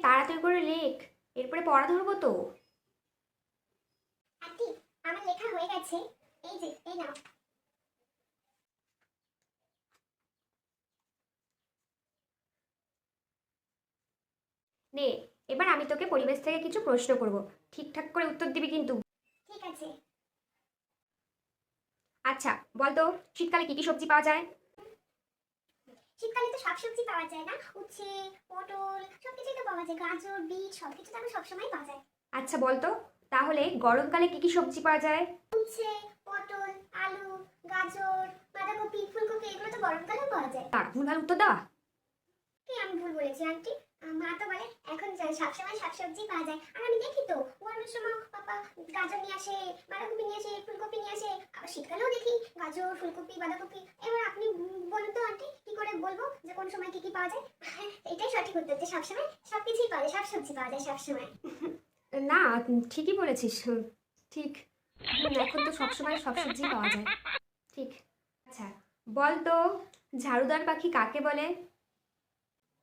তাড়াতাড়ি করে লেখ, এরপরে পড়া ধরবো তো। আন্টি, আমার লেখা হয়ে গেছে। এই যে, এই নাও। নে, এবার আমি তোকে পরিবেশ থেকে কিছু প্রশ্ন করব, ঠিকঠাক করে উত্তর দিবি কিন্তু। ঠিক আছে। আচ্ছা বলতো, শীতকালে কি কি সবজি পাওয়া যায়? শীতকালে তো সব সবজি পাওয়া যায় না? উচ্ছে, পটল সবকিছুই তো পাওয়া যায়। গাজর, বিট সবকিছু তো সবসময় পাওয়া যায়। আচ্ছা বলতো, তাহলে গরমকালে কি কি সবজি পাওয়া যায়? উচ্ছে, পটল, আলু, গাজর, বাঁধাকপি, ফুলকপি এগুলো তো গরমকালেও পাওয়া যায়। ভুলভাল উত্তর দেওয়া। কি আমি ভুল বলেছি আন্টি? মা তো বলে এখন সবসময় শাকসবজি পাওয়া যায়, আর আমি দেখি তো অন্য সময় পাপা গাজর নিয়ে আসে, বাঁধাকপি নিয়ে আসে, ফুলকপি নিয়ে আসে, আবার শীতকালেও দেখি গাজর, ফুলকপি, বাঁধাকপি। এবার আপনি বলুন তো আন্টি, কি করে বলবো যে কোন সময় কি কি পাওয়া যায়? এটাই সঠিক উত্তর, যে সবসময় সবকিছুই পাওয়া যায়, সব সবজি পাওয়া যায় সবসময়। না, ঠিকই বলেছিস, ঠিক। এখন তো সবসময় সব সবজি পাওয়া যায়, ঠিক। আচ্ছা বলতো, ঝাড়ুদার পাখি কাকে বলে?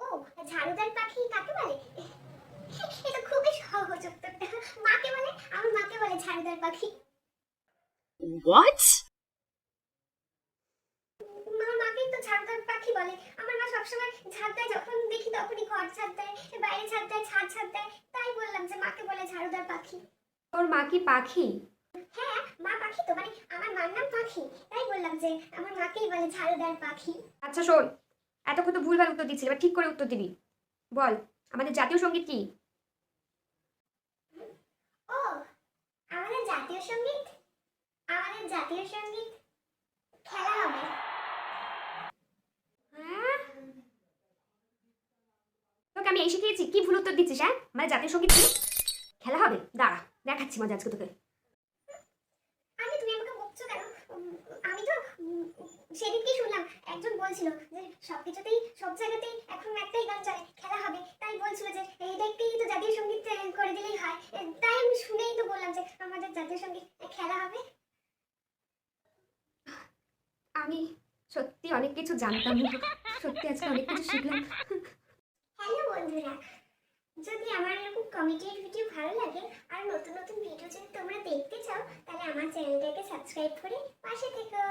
ও, ঝাড়ুদার পাখি কাকে বলে? এটা খুবই সহজ উত্তরটা। মাকে বলে, আমার মাকে বলে ঝাড়ুদার পাখি। What? আমার মাকেই তো ঝাড়ুদার পাখি বলে। আমার মা সবসময় ঝাড় দেয়, যখন দেখি তখনই ঘর ঝাড় দেয়, বাইরে ঝাড় দেয়, ছাদ ঝাড় দেয়। তাই বললাম যে মাকে বলে ঝাড়ুদার পাখি। তোর মা কি পাখি? হ্যাঁ, মা পাখি তো, মানে আমার মার নাম পাখি, তাই বললাম যে আমার মাকেই বলে ঝাড়ুদার পাখি। আচ্ছা শোন, এতক্ষণ তো ভুলভাল উত্তর দিচ্ছিলি, এবার ঠিক করে উত্তর দিবি। বল, আমাদের জাতীয় সঙ্গীত কি? ও, আমাদের জাতীয় সঙ্গীত, আমাদের জাতীয় সঙ্গীত খেলা হবে। হ্যাঁ, তোকে আমি এই শিখিয়েছি, কি ভুল উত্তর দিচ্ছিস? হ্যাঁ, আমাদের জাতীয় সঙ্গীত কি? খেলা হবে, দাঁড়া দেখাচ্ছি মজা আজকে তোকে। আমি, তুমি আমাকে বকছো কেন? আমি তো সেদিনকেই শুনলাম একজন বলছিল যে সবকিছুতেই সব জায়গাতেই এখন একটাই গান চলে, খেলা হবে। তাই বলছিল যে এইটাকেই তো জাতীয় সঙ্গীত করে দিলেই হয়। তাই আমি শুনেই তো বললাম যে আমাদের জাতীয় সঙ্গীত খেলা হবে। আমি সত্যি অনেক কিছু জানতাম না, সত্যি আজকে অনেক কিছু শিখলাম। হ্যালো বন্ধুরা, যদি আমার এরকম কমেডির ভিডিও ভালো লাগে আর নতুন নতুন ভিডিও যদি তোমরা দেখতে চাও, তাহলে আমার চ্যানেলটাকে সাবস্ক্রাইব করে পাশে থেকো।